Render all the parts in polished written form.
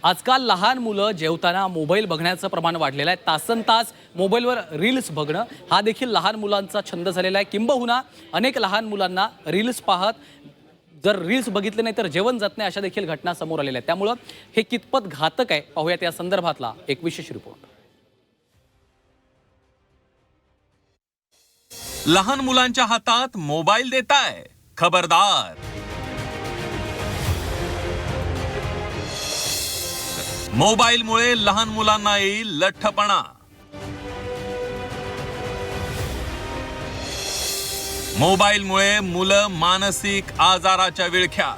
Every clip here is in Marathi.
आजकाल लहान मुलं जेवताना मोबाईल बघण्याचं प्रमाण वाढलेलं आहे। तासनतास मोबाईलवर रील्स बघणं हा देखील लहान मुलांचा छंद झालेला आहे। किंबहुना अनेक लहान मुलांना रील्स पाहत जर रील्स बघितले नाही तर जेवण जात नाही अशा देखील घटना समोर आलेल्या आहेत। त्यामुळे हे कितपत घातक आहे पाहूयात या संदर्भातला एक विशेष रिपोर्ट। लहान मुलांच्या हातात मोबाईल देताय, खबरदार। मोबाईलमुळे लहान मुलांना येईल लठ्ठपणा। मोबाईलमुळे मुलं मानसिक आजाराच्या विळख्यात।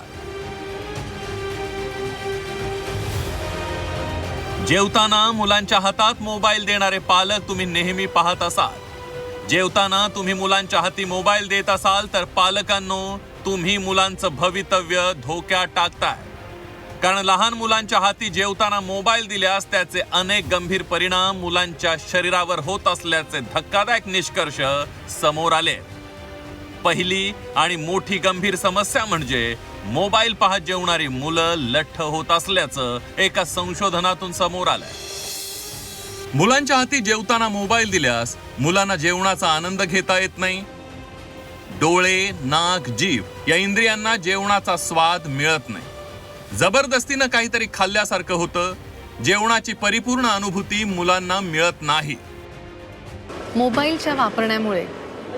जेवताना मुलांच्या हातात मोबाईल देणारे पालक तुम्ही नेहमी पाहत असाल। जेवताना तुम्ही मुलांच्या हाती मोबाईल देत असाल तर पालकांनो, तुम्ही मुलांचं भवितव्य धोक्यात टाकताय। कारण लहान मुलांच्या हाती जेवताना मोबाईल दिल्यास त्याचे अनेक गंभीर परिणाम मुलांच्या शरीरावर होत असल्याचे धक्कादायक निष्कर्ष समोर आले। पहिली आणि मोठी गंभीर समस्या म्हणजे मोबाईल पाहत जेवणारी मुलं लठ्ठ होत असल्याचं एका संशोधनातून समोर आलंय। मुलांच्या हाती जेवताना मोबाईल दिल्यास मुलांना जेवणाचा आनंद घेता येत नाही। डोळे, नाक, जीभ या इंद्रियांना जेवणाचा स्वाद मिळत नाही। जबरदस्तीने काहीतरी खाल्ल्यासारखं होतं। जेवणाची परिपूर्ण अनुभूती मुलांना मिळत नाही। मोबाईलच्या वापरण्यामुळे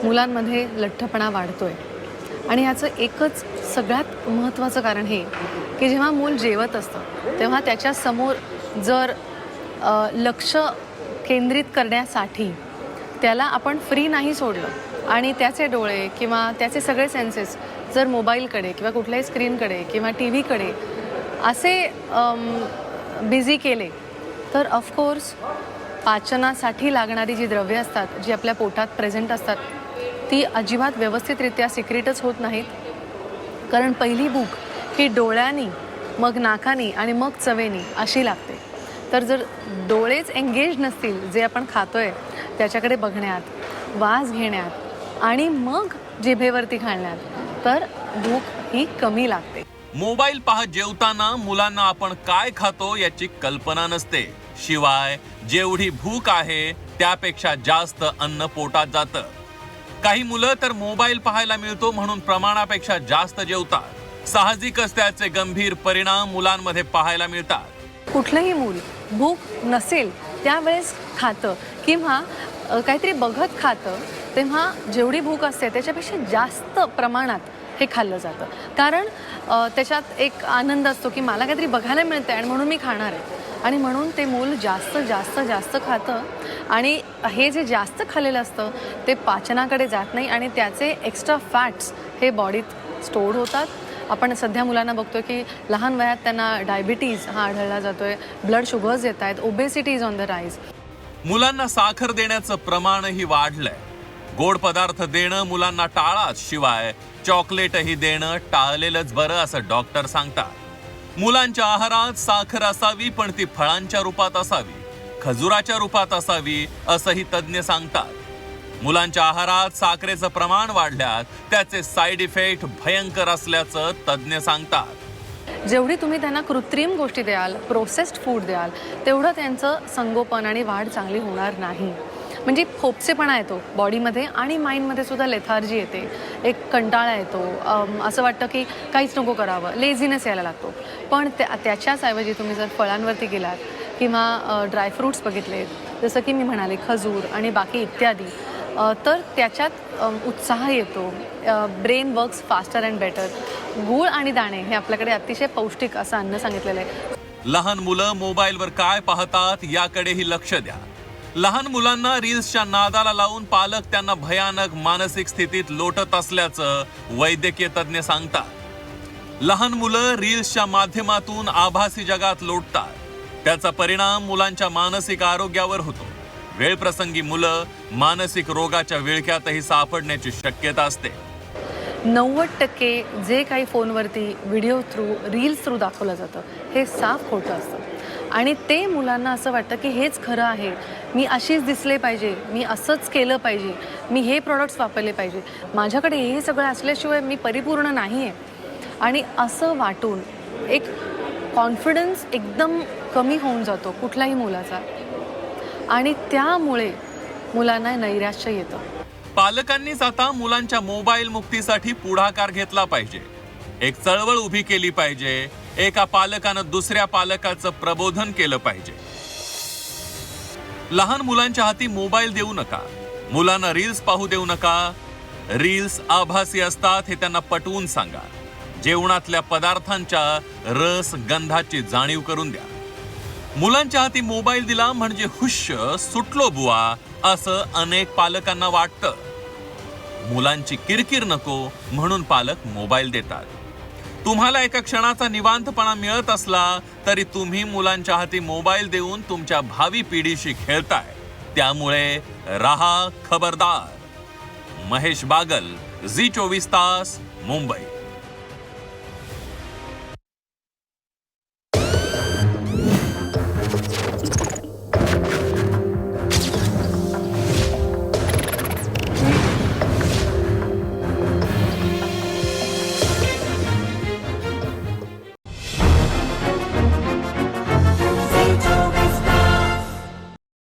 मुलांमध्ये लठ्ठपणा वाढतोय आणि याचं एकच सगळ्यात महत्त्वाचं कारण हे की जेव्हा मूल जेवत असतं तेव्हा त्याच्या समोर जर लक्ष केंद्रित करण्यासाठी त्याला आपण फ्री नाही सोडलं आणि त्याचे डोळे किंवा त्याचे सगळे सेन्सेस जर मोबाईलकडे किंवा कुठल्याही स्क्रीनकडे किंवा टी व्हीकडे असे बिझी केले तर ऑफकोर्स पाचनासाठी लागणारी जी द्रव्ये असतात, जी आपल्या पोटात प्रेझेंट असतात, ती अजिबात व्यवस्थितरित्या सिक्रेटच होत नाहीत। कारण पहिली भूक ही डोळ्यांनी, मग नाकानी आणि मग चवेनी अशी लागते। तर जर डोळेच एंगेज नसतील जे आपण खातोय त्याच्याकडे बघण्यात, वास घेण्यात आणि मग जिभेवरती घालण्यात, तर भूक ही कमी लागते। मोबाईल पाहत जेवताना मुलांना आपण काय खातो याची कल्पना नसते। शिवाय जेवढी भूक आहे त्यापेक्षा जास्त अन्न पोटात जातं। काही मुलं तर मोबाईल पाहायला मिळतो म्हणून प्रमाणापेक्षा जास्त जेवतात। साहजिकच त्याचे गंभीर परिणाम मुलांमध्ये पाहायला मिळतात। कुठलंही मूल भूक नसेल त्यावेळेस खातं किंवा काहीतरी बघत खातं तेव्हा जेवढी भूक असते त्याच्यापेक्षा जास्त प्रमाणात हे खाल्लं जातं। कारण त्याच्यात एक आनंद असतो की मला काहीतरी बघायला मिळतंय आणि म्हणून मी खाणार आहे, आणि म्हणून ते मूल जास्त जास्त जास्त खातं आणि हे जे जास्त खाल्लेलं असतं ते पाचनाकडे जात नाही आणि त्याचे एक्स्ट्रा फॅट्स हे बॉडीत स्टोअर होतात। आपण सध्या मुलांना बघतोय की लहान वयात त्यांना डायबिटीज हा आढळला जातोय, ब्लड शुगर्स येत आहेत, obesity is on the rise. मुलांना साखर देण्याचं प्रमाणही वाढलंय। गोड पदार्थ देणं मुलांना टाळा, शिवाय चॉकलेटही देणं टाळलेलंच बरं असं डॉक्टर सांगतात। मुलांच्या आहारात साखर असावी पण ती फळांच्या रूपात असावी, खजुराच्या रूपात असावी असंही तज्ज्ञ सांगतात। मुलांच्या आहारात साखरेचं प्रमाण वाढल्यास त्याचे साईड इफेक्ट भयंकर असल्याचं तज्ज्ञ सांगतात। जेवढी तुम्ही त्यांना कृत्रिम गोष्टी द्याल, प्रोसेस्ड फूड द्याल, तेवढं त्यांचं संगोपन आणि वाढ चांगली होणार नाही। म्हणजे फोपसेपणा येतो बॉडीमध्ये आणि माइंडमध्ये सुद्धा लेथार्जी येते, एक कंटाळा येतो, असं वाटतं की काहीच नको करावं, लेझीनेस यायला लागतो। पण त्याच्याच ऐवजी तुम्ही जर फळांवरती गेलात किंवा ड्रायफ्रूट्स बघितले, जसं की मी म्हणाले खजूर आणि बाकी इत्यादी, तर त्याच्यात उत्साह येतो, brain works faster and better. गूळ आणि दाणे हे आपल्याकडे अतिशय पौष्टिक असं अन्न सांगितलेलं आहे। लहान मुलं मोबाईलवर काय पाहतात याकडेही लक्ष द्या। लहान मुलांना रील्सच्या नादाला लावून पालक त्यांना भयानक मानसिक स्थितीत लोटत असल्याचं वैद्यकीय तज्ज्ञ सांगतात। लहान मुलं रील्सच्या माध्यमातून आभासी जगात लोटतात, त्याचा परिणाम मुलांच्या मानसिक आरोग्यावर होतो। वेळप्रसंगी मुलं मानसिक रोगाच्या विळख्यातही सापडण्याची शक्यता असते। 90% जे काही फोनवरती व्हिडिओ थ्रू, रील्स थ्रू दाखवलं जातं हे साफ खोटं असतं आणि ते मुलांना असं वाटतं की हेच खरं आहे, मी अशीच दिसले पाहिजे, मी असंच केलं पाहिजे, मी हे प्रॉडक्ट्स वापरले पाहिजे, माझ्याकडे हे सगळं असल्याशिवाय मी परिपूर्ण नाही आहे। आणि असं वाटून एक कॉन्फिडन्स एकदम कमी होऊन जातो कुठल्याही मुलाचा, आणि त्यामुळे मुलांना नैराश्य येतं. पालकांनीच आता मुलांच्या मोबाईल मुक्तीसाठी पुढाकार घेतला पाहिजे. एक चळवळ उभी केली पाहिजे. एका पालकानं दुसऱ्या पालकाचं प्रबोधन केलं पाहिजे. लहान मुलांच्या हाती मोबाईल देऊ नका. मुलांना रील्स पाहू देऊ नका. रील्स आभासी असतात हे त्यांना पटवून सांगा. जेवणातल्या पदार्थांच्या रस गंधाची जाणीव करून द्या. मुलांच्या हाती मोबाईल दिला म्हणजे हुश्य सुटलो बुवा असं अनेक पालकांना वाटतं. मुलांची किरकिर नको म्हणून पालक मोबाईल देतात. तुम्हाला एका क्षणाचा निवांतपणा मिळत असला तरी तुम्ही मुलांच्या हाती मोबाईल देऊन तुमच्या भावी पिढीशी खेळताय. त्यामुळे राहा खबरदार. महेश बागल, झी 24 तास, मुंबई.